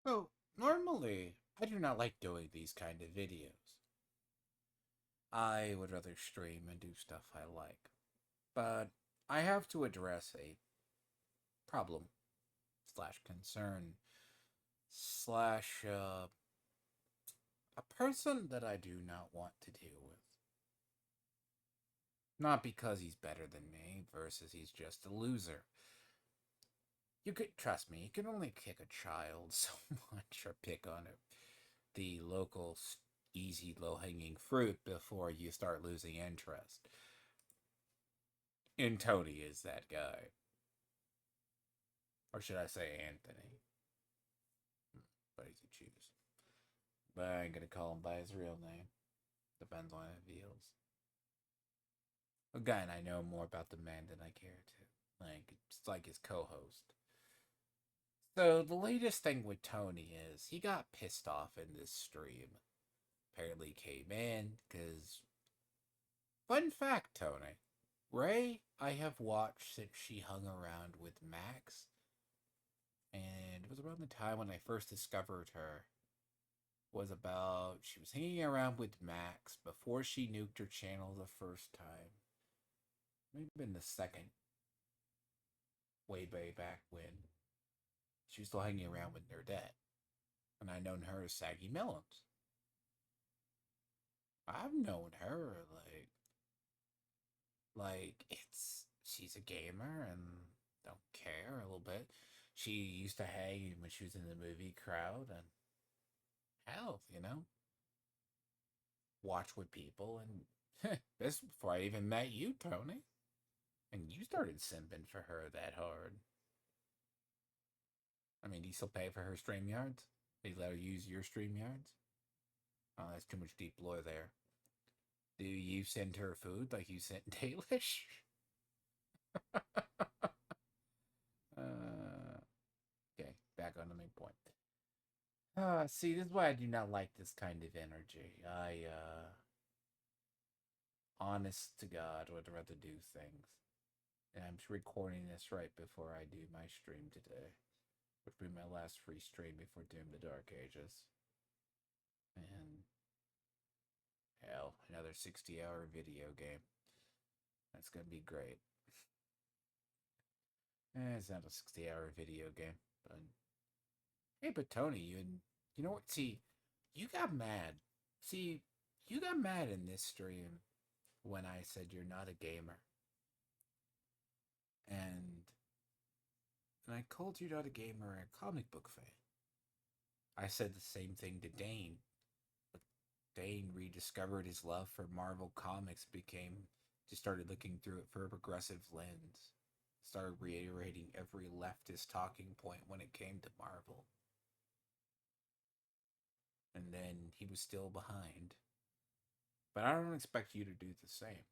Well, normally, I do not like doing these kind of videos. I would rather stream and do stuff I like. But I have to address a problem slash concern slash a person that I do not want to deal with. Not because he's better than me versus he's just a loser. You could trust me, you can only kick a child so much or pick on it. The local easy low hanging fruit before you start losing interest. And Tony is that guy. Or should I say Anthony? But he's a choose. But I ain't gonna call him by his real name. Depends on how it feels. Again, I know more about the man than I care to. Like, it's like his co host. So, the latest thing with Tony is he got pissed off in this stream. Apparently came in, because. Fun fact, Tony. Ray, I have watched since she hung around with Max, and it was around the time when I first discovered her. Was about she was hanging around with Max before she nuked her channel the first time. Maybe in the second, way back when she was still hanging around with Nerdette, and I known her as Saggy Melons. I've known her like it's she's a gamer and don't care a little bit. She used to hang when she was in the movie crowd and hell, watch with people and this before I even met you, Tony. And you started simping for her that hard. I mean, do you still pay for her stream yards? Do you let her use your stream yards? Oh, that's too much deep lore there. Do you send her food like you sent Dalish? Okay, back on the main point. See, this is why I do not like this kind of energy. Honest to God, would rather do things. And I'm recording this right before I do my stream today, which will be my last free stream before Doom the Dark Ages. And hell, another 60-hour video game. That's gonna be great. It's not a 60-hour video game, but hey, but Tony, you know what? See, you got mad. See, you got mad in this stream when I said you're not a gamer, and I called you not a gamer and a comic book fan. I said the same thing to Dane. But Dane rediscovered his love for Marvel Comics, just started looking through it for a progressive lens, started reiterating every leftist talking point when it came to Marvel. And then he was still behind. But I don't expect you to do the same.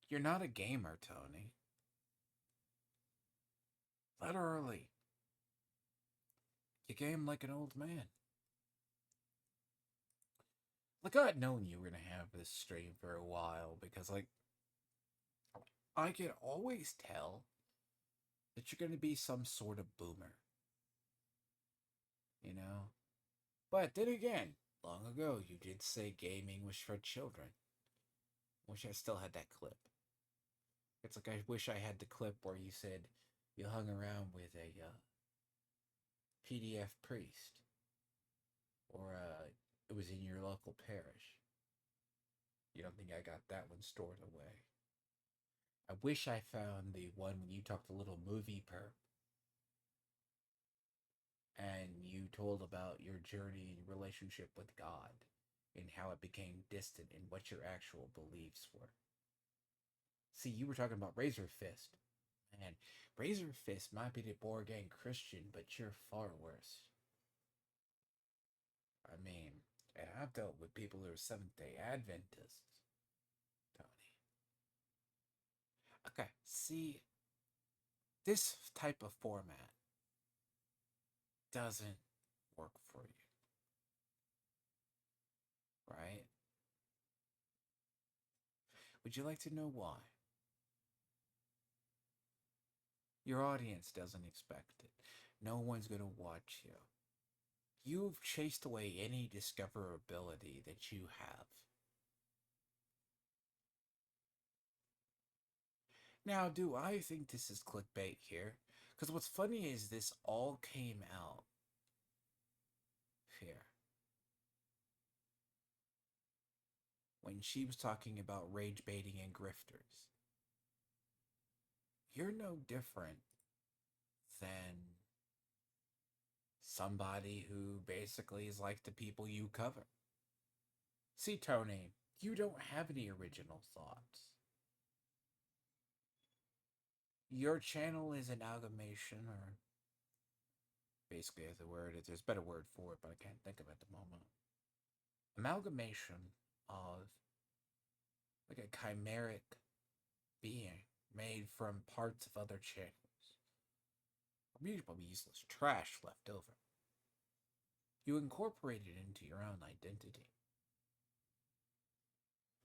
You're not a gamer, Tony. Literally. You game like an old man. Like, I'd known you were gonna have this stream for a while because, like, I could always tell that you're gonna be some sort of boomer, you know? But then again, long ago you did say gaming was for children. Wish I still had that clip. It's like I wish I had the clip where you said you hung around with a PDF priest, or it was in your local parish. You don't think I got that one stored away? I wish I found the one when you talked a little movie perp and you told about your journey and relationship with God and how it became distant and what your actual beliefs were. See, you were talking about Razor Fist. Man, Razor Fist might be the board game Christian, but you're far worse. I mean, and I've dealt with people who are Seventh day Adventists, Tony. Okay, see, this type of format doesn't work for you, right? Would you like to know why? Your audience doesn't expect it. No one's gonna watch you. You've chased away any discoverability that you have. Now, do I think this is clickbait here? Because what's funny is this all came out here when she was talking about rage baiting and grifters. You're no different than somebody who basically is like the people you cover. See, Tony, you don't have any original thoughts. Your channel is an amalgamation, or basically, as a word, there's a better word for it, but I can't think of it at the moment. Amalgamation of like a chimeric being made from parts of other channels. Probably useless trash left over. You incorporate it into your own identity.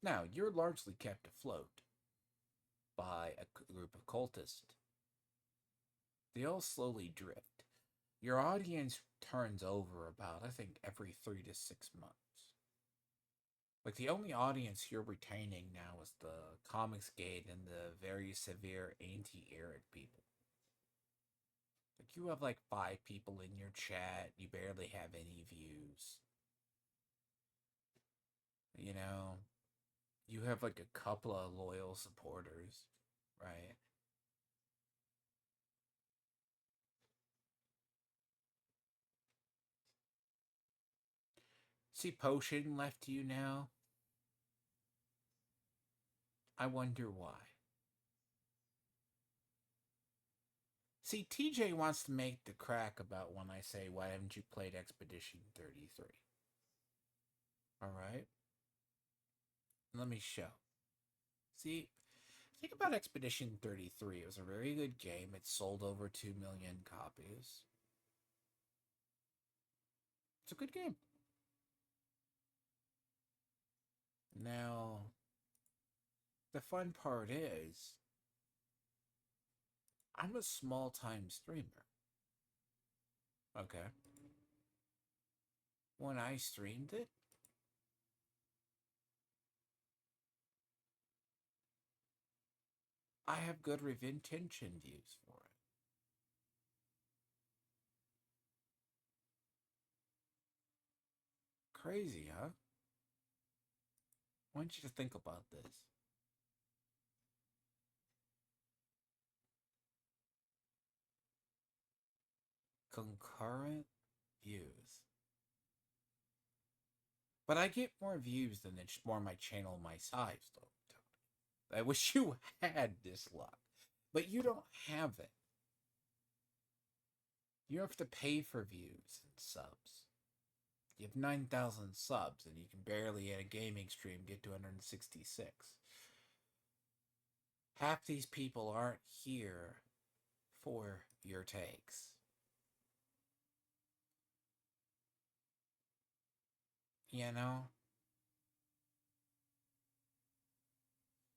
Now, you're largely kept afloat by a group of cultists. They all slowly drift. Your audience turns over about, I think, every 3 to 6 months. Like, the only audience you're retaining now is the Comics Gate and the very severe anti-Eric people. Like, you have like 5 people in your chat, you barely have any views. You know, you have like a couple of loyal supporters, right? See, Potion left you now. I wonder why. See, TJ wants to make the crack about when I say, why haven't you played Expedition 33? Alright? Let me show. See, think about Expedition 33. It was a very good game. It sold over 2 million copies. It's a good game. Now, the fun part is, I'm a small time streamer. Okay. When I streamed it, I have good retention views for it. Crazy, huh? I want you to think about this. Concurrent views. But I get more views than it's more my channel my size, though, Tony. I wish you had this luck. But you don't have it. You have to pay for views and subs. You have 9,000 subs, and you can barely, at a gaming stream, get to 166. Half these people aren't here for your takes. You know?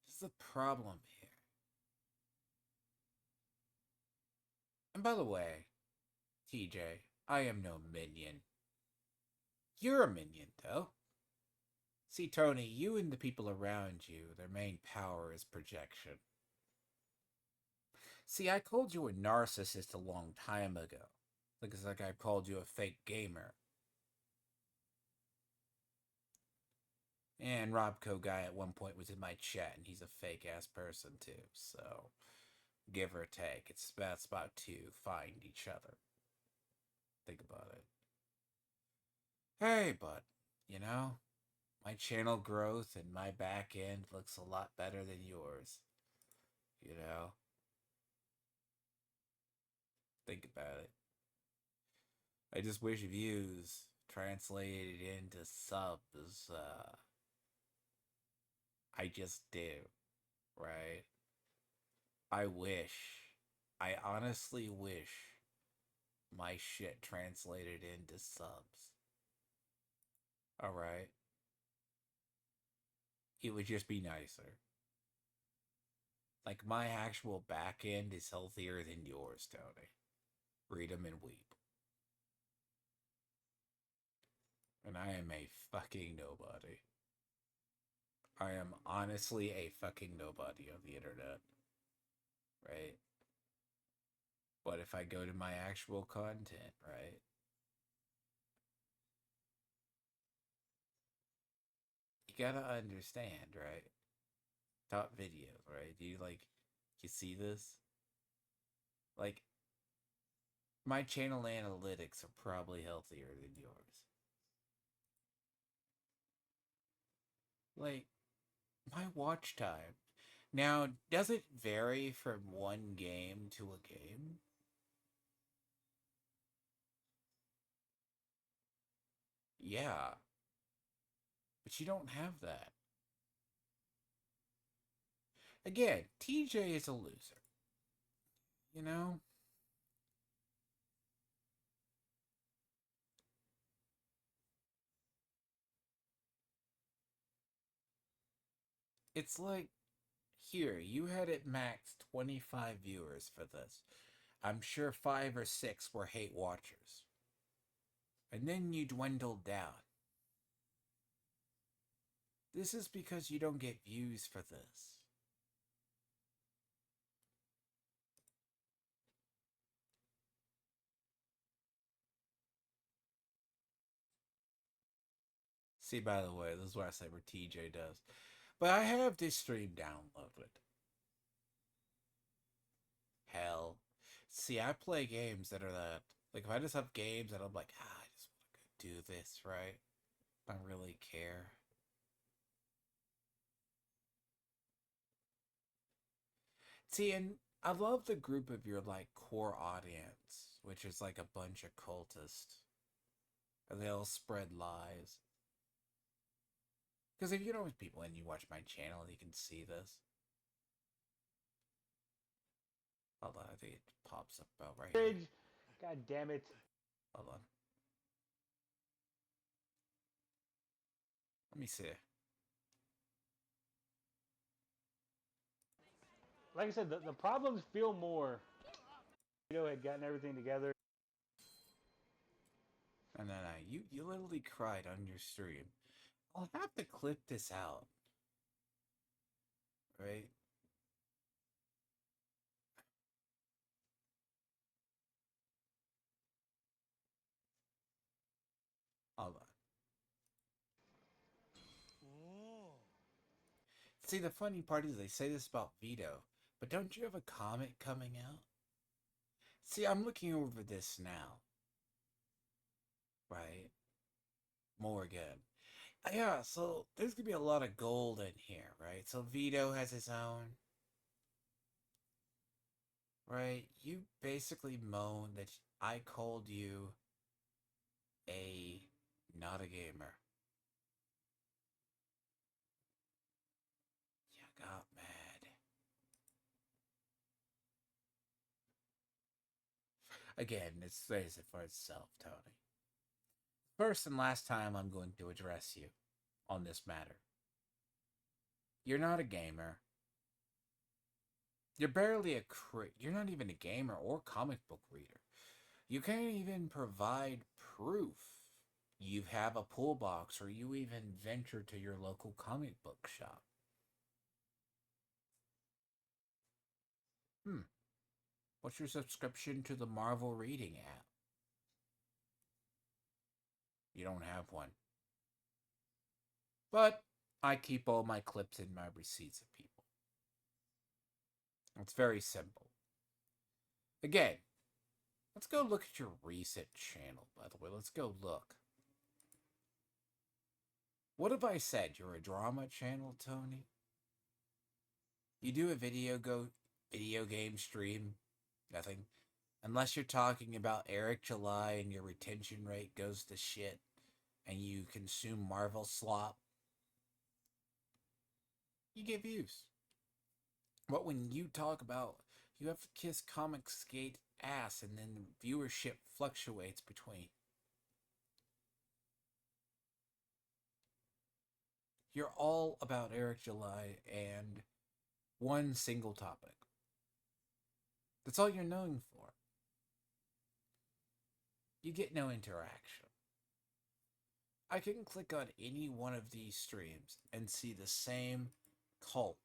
This is the problem here. And by the way, TJ, I am no minion. You're a minion, though. See, Tony, you and the people around you, their main power is projection. See, I called you a narcissist a long time ago. Looks like I called you a fake gamer. And Robco guy at one point was in my chat, and he's a fake ass person too. So, give or take, it's best spot to find each other. Think about it. Hey, but you know, my channel growth and my back end looks a lot better than yours. You know, think about it. I just wish views translated into subs. I just do, right? I wish. I honestly wish my shit translated into subs. Alright? It would just be nicer. Like, my actual back end is healthier than yours, Tony. Read 'em and weep. And I am a fucking nobody. I am honestly a fucking nobody on the internet, right? But if I go to my actual content, right? You gotta understand, right? Top videos, right? Do you like, you see this? Like, my channel analytics are probably healthier than yours. Like, my watch time. Now, does it vary from one game to a game? Yeah, but you don't have that. Again, TJ is a loser. You know? It's like, here, you had it max 25 viewers for this. I'm sure 5 or 6 were hate watchers. And then you dwindled down. This is because you don't get views for this. See, by the way, this is what I say where TJ does. But I have this stream downloaded. Hell. See, I play games that are that. Like, if I just have games that I'm like, I just want to do this, right? I don't really care. See, and I love the group of your, like, core audience, which is like a bunch of cultists. And they all spread lies. Because if you know people and you watch my channel, you can see this. Hold on, I think it pops up about right here. God damn it. Hold on. Let me see. Like I said, the problems feel more. Had gotten everything together. No, no, no. You literally cried on your stream. I'll have to clip this out. Right? Hold on. See, the funny part is they say this about Vito, but don't you have a comic coming out? See, I'm looking over this now. Right? Morgan. Yeah, so there's gonna be a lot of gold in here, right? So Vito has his own, right? You basically moan that I called you a not a gamer. You got mad. Again, it says it for itself, Tony. First and last time I'm going to address you on this matter. You're not a gamer. You're barely a you're not even a gamer or comic book reader. You can't even provide proof you have a pull box or you even venture to your local comic book shop. Hmm. What's your subscription to the Marvel Reading app? You don't have one. But I keep all my clips and my receipts of people. It's very simple. Again, let's go look at your recent channel, by the way. Let's go look. What have I said? You're a drama channel, Tony? You do a video game stream? Nothing. Unless you're talking about Eric July and your retention rate goes to shit and you consume Marvel slop, you get views. But when you talk about you have to kiss Comic Skate ass and then the viewership fluctuates between, you're all about Eric July and one single topic. That's all you're known for. You get no interaction. I can click on any one of these streams and see the same cult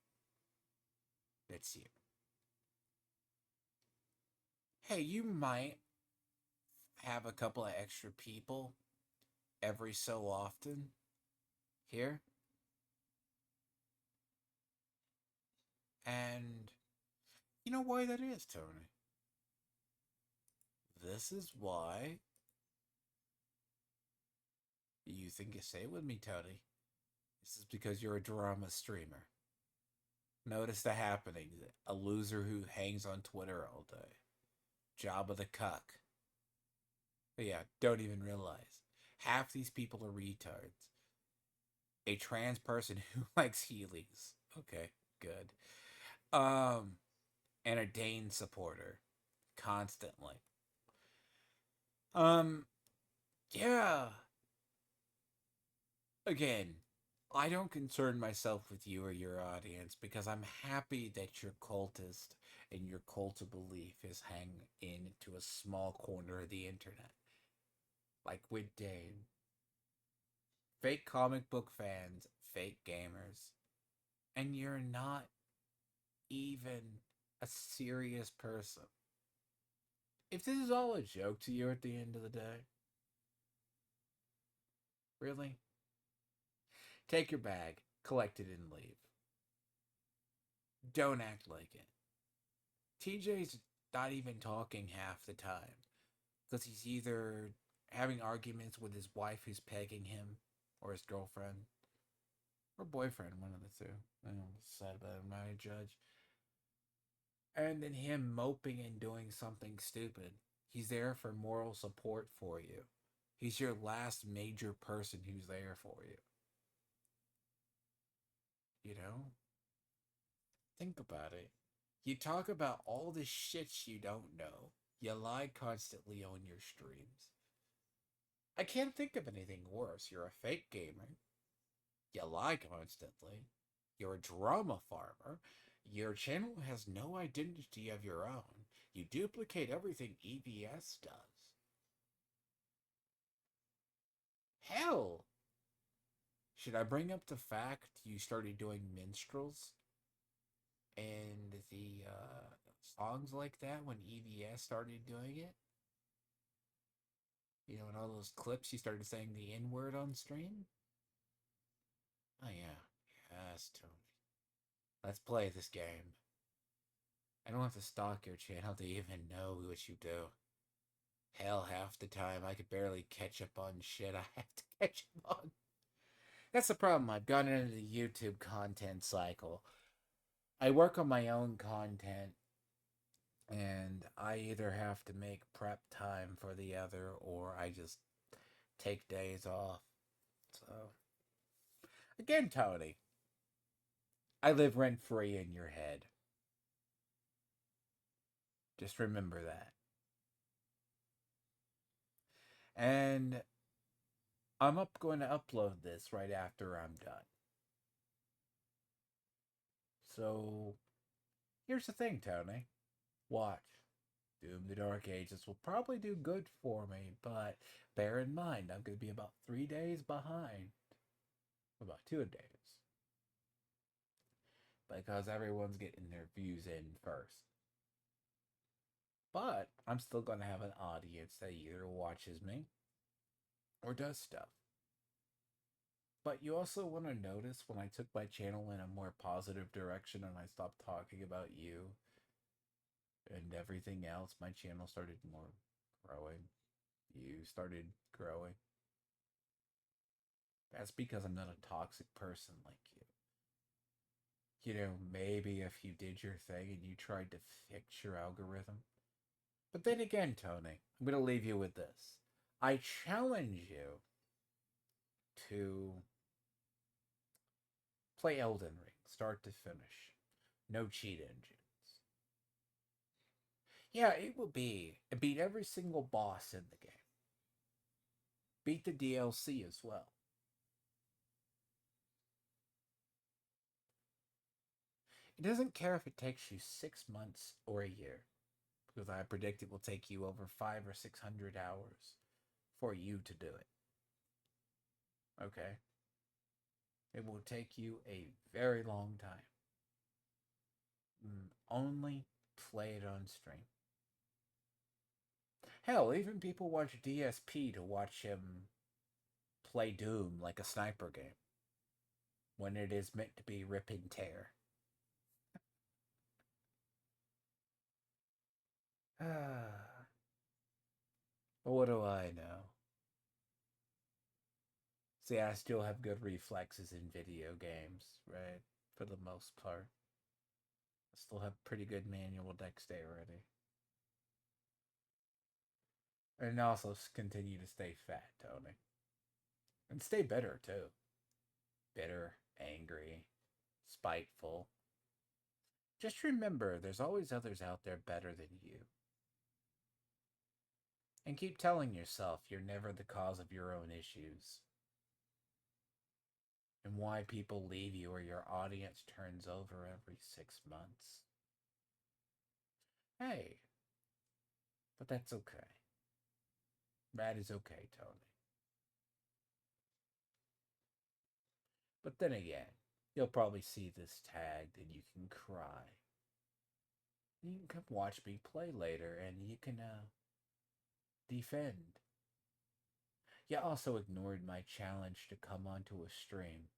that's you. Hey, you might have a couple of extra people every so often here, and you know why that is, Tony? This is why you think you say it with me, Tony. This is because you're a drama streamer. Notice the happening. A loser who hangs on Twitter all day. Job of the cuck. But yeah, don't even realize. Half these people are retards. A trans person who likes Heelys. Okay, good. Um, and a Dane supporter. Constantly. Um, yeah. Again, I don't concern myself with you or your audience because I'm happy that your cultist and your cult of belief is hanging into a small corner of the internet. Like with Dane. Fake comic book fans, fake gamers, and you're not even a serious person. If this is all a joke to you at the end of the day, really? Take your bag, collect it, and leave. Don't act like it. TJ's not even talking half the time because he's either having arguments with his wife who's pegging him, or his girlfriend, or boyfriend, one of the two. I don't know what's sad about him, not a judge. And then him moping and doing something stupid. He's there for moral support for you. He's your last major person who's there for you. You know? Think about it. You talk about all the shit you don't know. You lie constantly on your streams. I can't think of anything worse. You're a fake gamer. You lie constantly. You're a drama farmer. Your channel has no identity of your own. You duplicate everything EVS does. Hell, should I bring up the fact you started doing minstrels and the songs like that when EVS started doing it? You know, in all those clips you started saying the N word on stream? Oh, yeah. Yes, Tony. Let's play this game. I don't have to stalk your channel to even know what you do. Hell, half the time I could barely catch up on shit I have to catch up on. That's the problem. I've gone into the YouTube content cycle. I work on my own content, and I either have to make prep time for the other or I just take days off. So, again, Tony, I live rent free in your head. Just remember that. And going to upload this right after I'm done. So, here's the thing, Tony. Watch. Doom the Dark Ages will probably do good for me, but bear in mind, I'm going to be about 3 days behind. About 2 days. Because everyone's getting their views in first. But I'm still going to have an audience that either watches me or does stuff. But you also want to notice when I took my channel in a more positive direction and I stopped talking about you and everything else, my channel started more growing. You started growing. That's because I'm not a toxic person like you. You know, maybe if you did your thing and you tried to fix your algorithm. But then again, Tony, I'm going to leave you with this. I challenge you to play Elden Ring, start to finish. No cheat engines. Yeah, it will be. Beat every single boss in the game. Beat the DLC as well. It doesn't care if it takes you 6 months or a year, because I predict it will take you over 500 or 600 hours for you to do it. Okay? It will take you a very long time. Only play it on stream. Hell, even people watch DSP to watch him play Doom like a sniper game when it is meant to be rip and tear. But what do I know? See, I still have good reflexes in video games, right? For the most part. I still have pretty good manual dexterity. And also continue to stay fat, Tony. And stay bitter, too. Bitter, angry, spiteful. Just remember, there's always others out there better than you. And keep telling yourself you're never the cause of your own issues. And why people leave you or your audience turns over every 6 months. Hey, but that's okay. That is okay, Tony. But then again, you'll probably see this tagged and you can cry. You can come watch me play later and you can defend. You also ignored my challenge to come onto a stream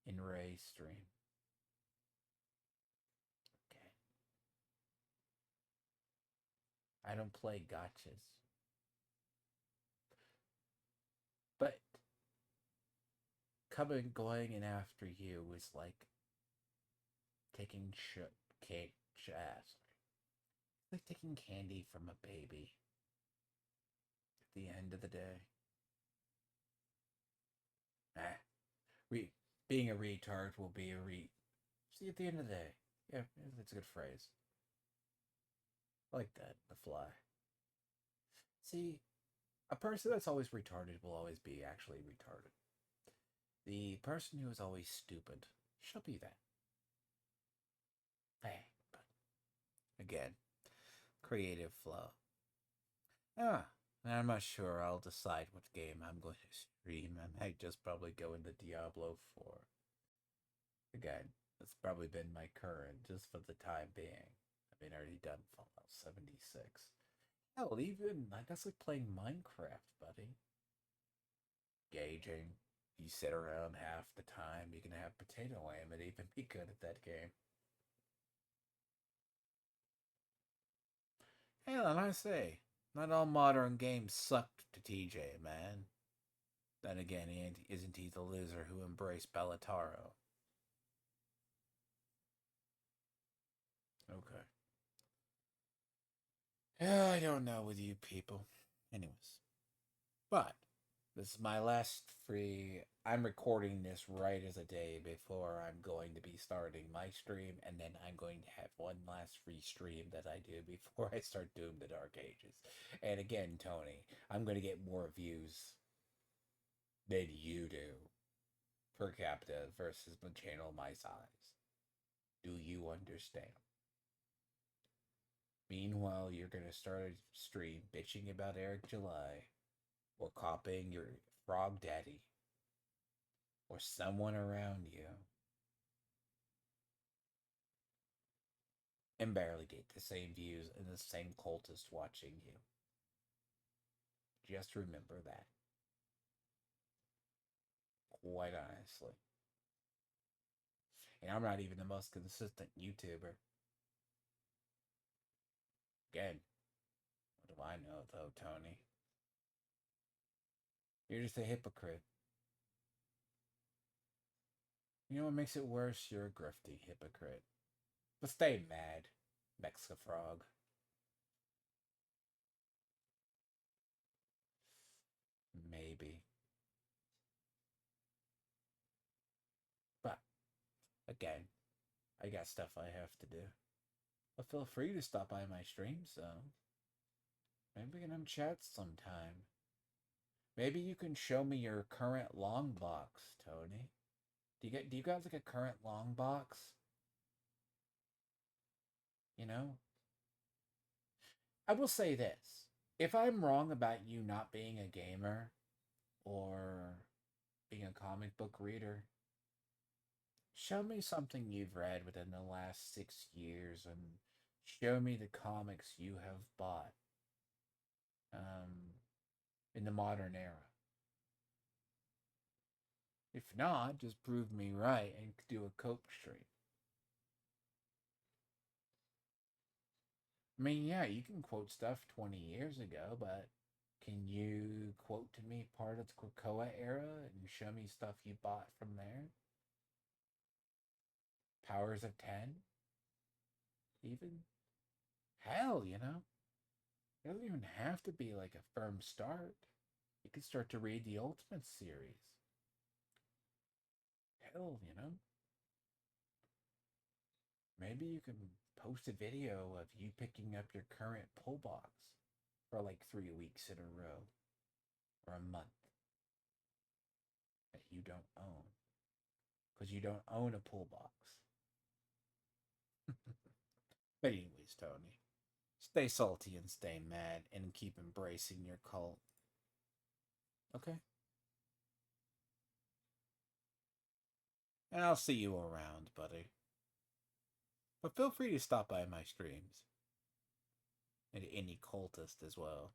in Ray's stream. Okay. I don't play gotchas. But going in after you is like taking cake, ass. It's like taking candy from a baby at the end of the day. Ah, re- being a retard will be a See, at the end of the day, yeah, that's a good phrase. I like that, the fly. See, a person that's always retarded will always be actually retarded. The person who is always stupid shall be that. Hey, but again, creative flow. Ah, I'm not sure I'll decide what game I'm going to stream. I might just probably go into Diablo 4. Again, that's probably been my current just for the time being. I mean, I already done Fallout 76. Hell, even, that's like playing Minecraft, buddy. Gauging. You sit around half the time, you can have potato aim and even be good at that game. Hell, and I say, not all modern games sucked to TJ, man. Then again, isn't he the loser who embraced Bellataro? Okay. Yeah, I don't know with you people. Anyways. But this is my last free. I'm recording this right as a day before I'm going to be starting my stream, and then I'm going to have one last free stream that I do before I start Doom the Dark Ages. And again, Tony, I'm going to get more views than you do per capita versus the channel my size. Do you understand? Meanwhile, you're going to start a stream bitching about Eric July or copying your frog daddy or someone around you and barely get the same views and the same cultist watching you. Just remember that. Quite honestly. And I'm not even the most consistent YouTuber. Again, what do I know though, Tony? You're just a hypocrite. You know what makes it worse? You're a grifty hypocrite. But stay mad, Mexicafrog. Maybe. But, again, I got stuff I have to do. But feel free to stop by my stream, so maybe we can chat sometime. Maybe you can show me your current long box, Tony. Do you got like a current long box? You know? I will say this. If I'm wrong about you not being a gamer or being a comic book reader, show me something you've read within the last 6 years and show me the comics you have bought um, in the modern era. If not, just prove me right and do a cope stream. I mean, yeah, you can quote stuff 20 years ago, but can you quote to me part of the Krakoa era and show me stuff you bought from there? Powers of 10? Even? Hell, it doesn't even have to be like a firm start. You could start to read the Ultimate series. Hell. Maybe you can post a video of you picking up your current pull box for like 3 weeks in a row or a month that you don't own because you don't own a pull box. But anyways, Tony, stay salty and stay mad and keep embracing your cult. Okay? And I'll see you around, buddy. But feel free to stop by my streams. And any cultist as well.